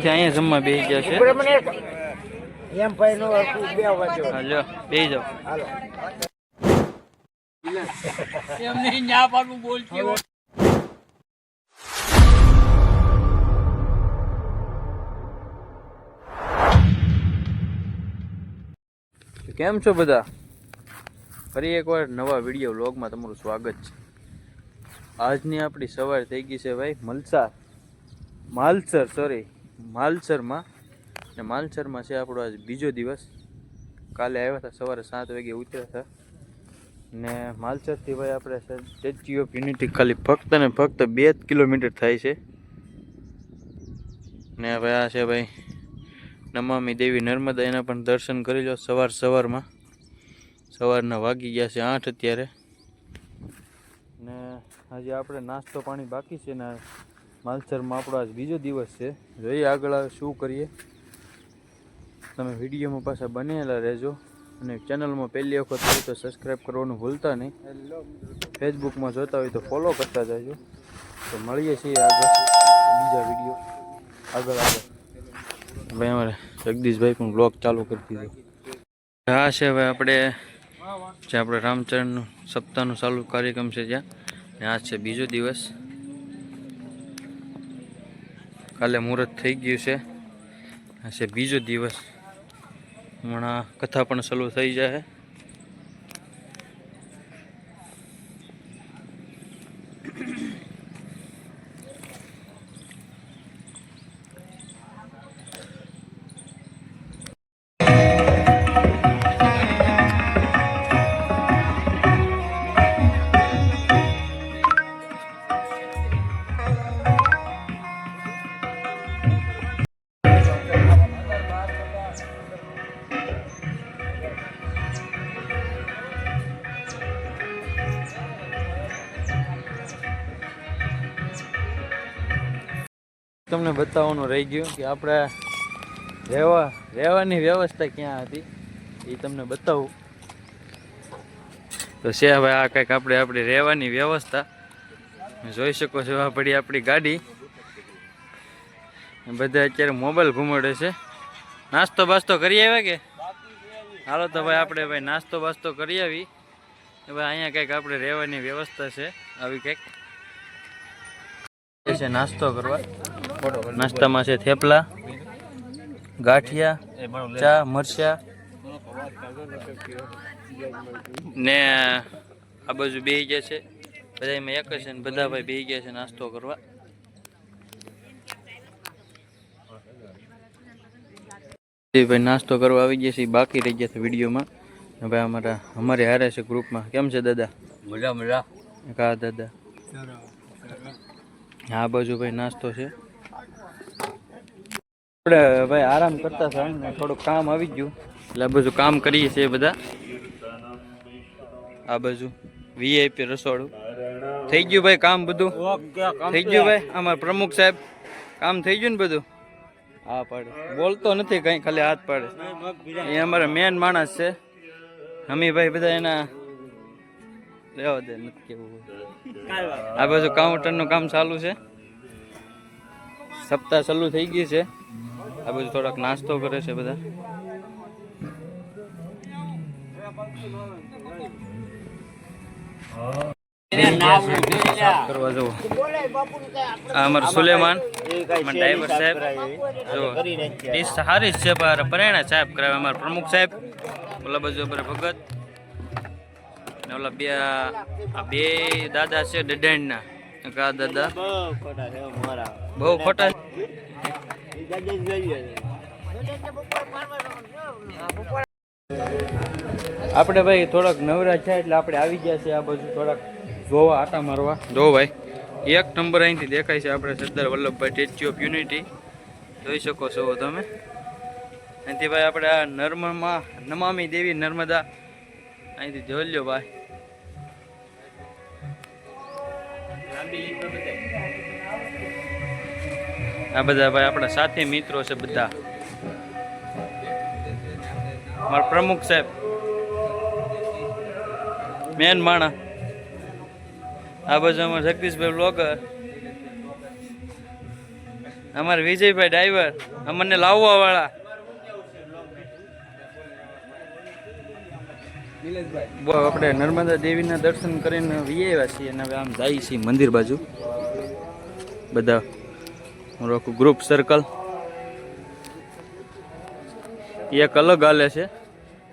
અહીંયા જમવા બેસી ગયા છે. એમ ભાઈ નો 2 વાગ્યો. હાલો બેસી જાઓ. હાલો એમને ન્યા પાડું બોલતી કેમ છો બધા? ફરી એકવાર નવા વિડીયો વ્લોગમાં તમારું સ્વાગત છે. આજની આપણી સવાર થઈ ગઈ છે ભાઈ માલસરમાં. ને માલસરમાં છે આપણો આજ બીજો દિવસ. કાલે આવ્યા હતા સવારે 7 વાગે ઉતર્યા હતા. ને માલસરથી ભાઈ આપણે સ્ટેચ્યુ ઓફ યુનિટી ખાલી ફક્ત ને ફક્ત 2 કિલોમીટર થાય છે. ને હવે આ છે ભાઈ નમામી દેવી નર્મદા, એના પણ દર્શન કરી લો સવારમાં. સવારના વાગી ગયા છે 8 અત્યારે. ને હજી આપણે નાસ્તો પાણી બાકી છે ને માલસરમાં આપણો આજ બીજો દિવસ છે. જોઈએ આગળ શું કરીએ. તમે વિડીયોમાં પાછા બનેલા રહેજો અને ચેનલમાં પહેલી વખત હોય તો સબસ્ક્રાઈબ કરવાનું ભૂલતા નહીં. ફેસબુકમાં જોતા હોય તો ફોલો કરતા જજો. તો મળીએ છીએ આગળ બીજા વિડીયો આગળ. ભાઈ અમારે જગદીશભાઈ પણ બ્લોગ ચાલુ કરી દીધો. હા છે ભાઈ આપણે રામચરણનું સપ્તાહનું ચાલુ કાર્યક્રમ છે જ્યાં. આ છે બીજો દિવસ. કાલે મુહૂર્ત થઈ ગયું છે. આ છે બીજો દિવસ. હમણાં કથા પણ ચાલુ થઈ જાય. તમને બતાવવાનું રહી ગયું કે આપણે રહેવાની વ્યવસ્થા ક્યાં હતી એ તમને બતાવું. તો છે હવે આ કંઈક આપણી રહેવાની વ્યવસ્થા જોઈ શકો છો. આ પડી આપણી ગાડી. બધા અત્યારે મોબાઈલ ઘુમાડે છે. નાસ્તો બાસ્તો કરી આવ્યા કે? હાલો તો ભાઈ આપણે ભાઈ નાસ્તો બાસ્તો કરી આવી. ભાઈ અહીંયા કંઈક આપણે રહેવાની વ્યવસ્થા છે આવી કંઈક છે. નાસ્તો કરવા નાસ્તામાં છે થેપલા, ગાંઠિયા, ચા, મરચા ને આ બાજુ બેસી ગયા છે બધા. એમાં એક છે ને બધા ભાઈ બેસી ગયા છે નાસ્તો કરવા. ભાઈ નાસ્તો કરવા આવી ગયા છે. બાકી રહી ગયા છે વિડીયોમાં. ભાઈ અમારે હારે છે ગ્રુપમાં. કેમ છે દાદા? મજા. કા દાદા? આ બાજુ ભાઈ નાસ્તો છે. આપણે ભાઈ આરામ કરતા હતા ને થોડુંક કામ આવી ગયું એટલે આ બાજુ કામ કરીએ છીએ બધા. આ બાજુ વીઆઈપી રસોડું થઈ ગયું ભાઈ. કામ બધું થઈ ગયું ભાઈ. અમારા પ્રમુખ સાહેબ કામ થઈ ગયું ને બધું? હા પાડે. બોલતો નથી કઈ, ખાલી હાથ પાડે. એ અમારા મેન માણસ છે હમીભાઈ. બધા એના રહેવા દે, નથી કેવું. આ બાજુ કાઉન્ટરનું કામ ચાલુ છે. સપ્તાહ ચાલુ થઈ ગઈ છે. આ બાજુ થોડાક નાસ્તો કરે છે બધા. કરવા જવું. આ અમારું સુલેમાન ડ્રાઈવર સાહેબ જો ડીશ સારી છે પણ પરેણા સાહેબ કરાવે. અમારા પ્રમુખ સાહેબ ઓલા બાજુ અમારે ભગત ને ઓલા બે દાદા છે ડડાણના. કા દાદા બહુ ખોટા. આપણે ભાઈ થોડાક નવરા છે એટલે આપણે આવી ગયા છે આ બાજુ થોડાક જોવા, આટા મારવા. જો ભાઈ એક નંબર અહીંથી દેખાય છે આપણે Sardar Vallabhbhai statue of unity. જોઈ શકો છો તમે. અહીંથી ભાઈ આપણે આ નમામી દેવી નર્મદા અહીંથી જોઈ લો ભાઈ. આ બધા ભાઈ આપણા સાથી મિત્રો છે બધા. મારા પ્રમુખ સાહેબ મેન માણા. આ બાજુ અમારા જગદીશભાઈ બ્લોગર. અમારે વિજયભાઈ ડ્રાઈવર અમને લાવવા વાળા આપણે નર્મદા દેવીના દર્શન કરીને આવ્યા છીએ અને હવે આમ જઈએ છીએ મંદિર બાજુ બધા મારું આખું ગ્રુપ સર્કલ એક અલગ હાલે છે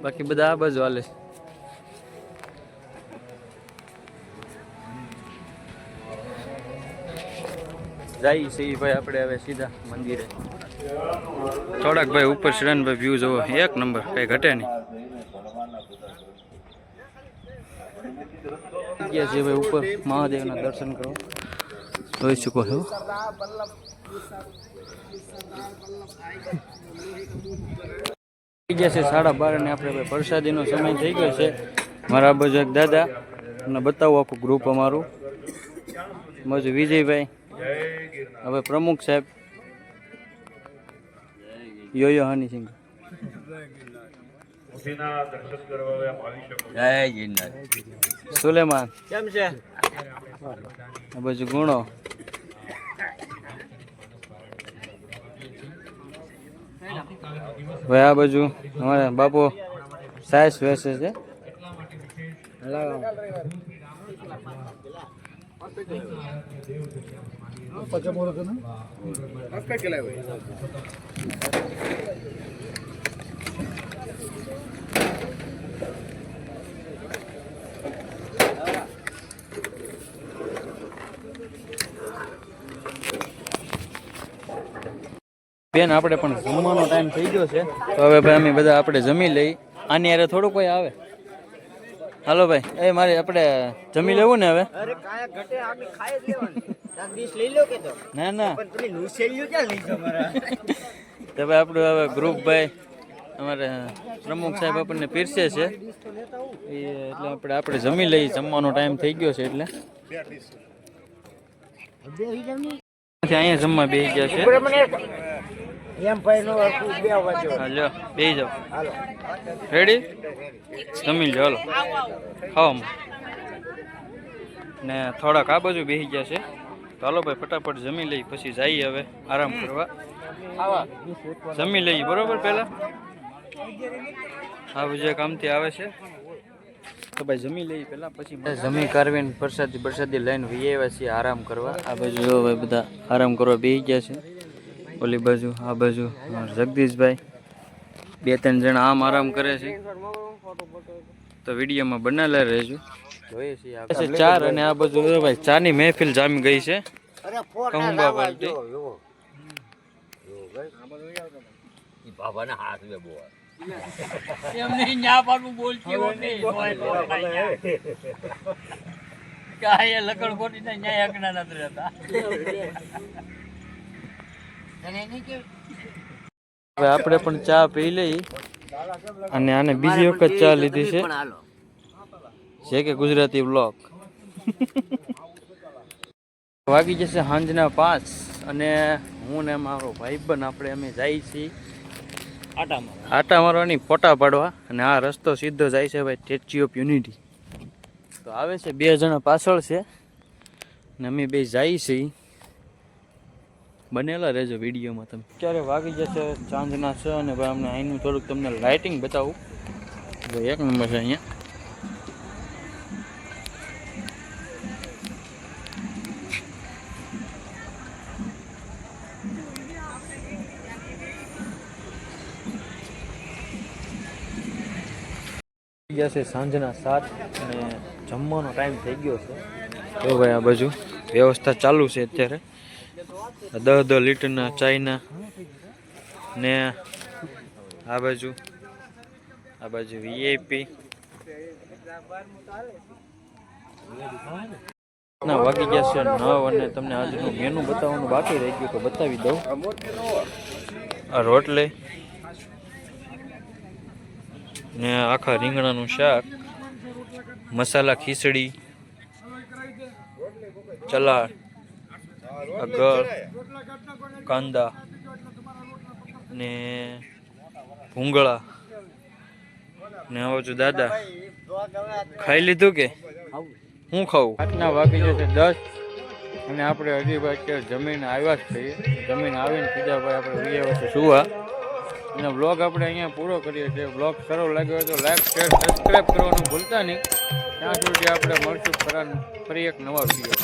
બાકી બધા આ બાજુ હાલે છે જઈએ છીએ ભાઈ આપણે હવે સીધા મંદિરે થોડાક ભાઈ ઉપર ચડન ભાઈ વ્યૂ જોવો એક નંબર કઈ ઘટે નહીં ગયા છે ભાઈ ઉપર મહાદેવના દર્શન કરો જોઈ શકો છો ગયા છે 12:30 અને આપણે ભાઈ પ્રસાદીનો સમય થઈ ગયો છે મારા બાજુ એક દાદા અને બતાવું આખું ગ્રુપ અમારું બાજુ વિજયભાઈ હવે પ્રમુખ સાહેબ યોયો હની સિંહ જય ગિરનાર સુલેમાન કેમ છે આ બાજુ ગુણો ભાઈ આ બાજુ અમારા બાપુ સાયસ વેસે છે બેન આપણે પણ જમવાનો ટાઈમ થઈ ગયો છે તો હવે ભાઈ અમે બધા આપણે જમી લઈ આની યારે થોડું કોઈ આવે હાલો ભાઈ એ મારે આપણે જમી લેવું ને હવે અરે કાયા ઘટે આપણે ખાઈ જ લેવાનું એક ડીશ લઈ લો કે તો ના ના પણ તમે નુસેલ્યું ક્યાં લઈ જાવ મારા તો ભાઈ આપણું હવે ગ્રુપ ભાઈ અમારે પ્રમુખ સાહેબ આપણને પીરસે છે એ એટલે આપણે જમી લઈ જમવાનો ટાઈમ થઈ ગયો છે એટલે અહીંયા જમવા બેસી ગયા છે એમ ભાઈ નો હરખું બે વાજો હા લ્યો બેસી જાઓ હાલો રેડી જમી લો હાલો ખાવામાં ને થોડાક આ બાજુ બેસી ગયા છે તો હાલો ભાઈ ફટાફટ જમી લઈ પછી જઈએ હવે આરામ કરવા જમી લઈએ બરોબર પહેલા આ બીજા કામથી આવે છે તો ભાઈ જમી લઈએ પહેલા પછી જમી કારવીને પ્રસાદી લઈને વી આવ્યા છીએ આરામ કરવા આ બાજુ જો ભાઈ બધા આરામ કરવા બેસી ગયા છે ઓલી બાજુ આ બાજુ જગદીશભાઈ 2-3 જણા આમ આરામ કરે છે તો વિડીયોમાં બનાવેલા રહેજો જોઈએ છીએ આપણે 4 અને આ બાજુ ભાઈ ચાની મહેફિલ જામી ગઈ છે અરે ફોટા કહુંબા લાવવા પાર્ટી. જો જો બાબાના હાથ મે બોલ એમને ન્યા પાડું બોલતી કાય લકડ કોટી ના ન્યાય અગના નથી રહેતા હવે આપણે પણ ચા પી લઈ અને આને બીજી વખત ચા લીધી છે છે કે ગુજરાતી બ્લોગ વાગી જશે સાંજના 5 અને હું ને મારો ભાઈબંધ આપણે અમે જઈએ છીએ આટા મારવાની ફોટા પાડવા અને આ રસ્તો સીધો જાય છે ભાઈ સ્ટેચ્યુ ઓફ યુનિટી તો આવે છે 2 જણા પાછળ છે ને અમે બે જઈએ છીએ બનેલા રહેજો વિડીયોમાં તમે ક્યારે વાગી જશે સાંજના 6 અને ભાઈ અમને અહીંનું થોડુંક તમને લાઇટિંગ બતાવું ભાઈ એક નંબર છે અહીંયા ગયા છે સાંજના 7 અને જમવાનો ટાઈમ થઈ ગયો છે તો ભાઈ આ બાજુ વ્યવસ્થા ચાલુ છે અત્યારે 10 લીટરના ચાઈના ને આ બાજુ વીઆઈપી ના વાગી ગયા છે 9 અને તમને આજનું મેનુ બતાવવાનું બાકી રહી ગયું તો બતાવી દઉં આ રોટલી ને આખા રીંગણાનું શાક મસાલા ખીચડી ચલાડ અગર કાંદા ને ભૂંગળા ને આવો છો દાદા ખાઈ લીધું કે હું ખાવું રાતના વાગી જશે 10 અને આપણે હજી ભાઈ અત્યારે જમીન આવ્યા જ છીએ. જમીન આવીને સીધા ભાઈ આપણે વિયા છે સુવા. અને બ્લોગ આપણે અહીંયા પૂરો કરીએ છીએ. બ્લોગ સારો લાગ્યો હોય તો લાઈક શેર સબસ્ક્રાઈબ કરવાનું ભૂલતા નહીં. ત્યાં સુધી આપણે મળશું ફરી એક નવા વિડીયો.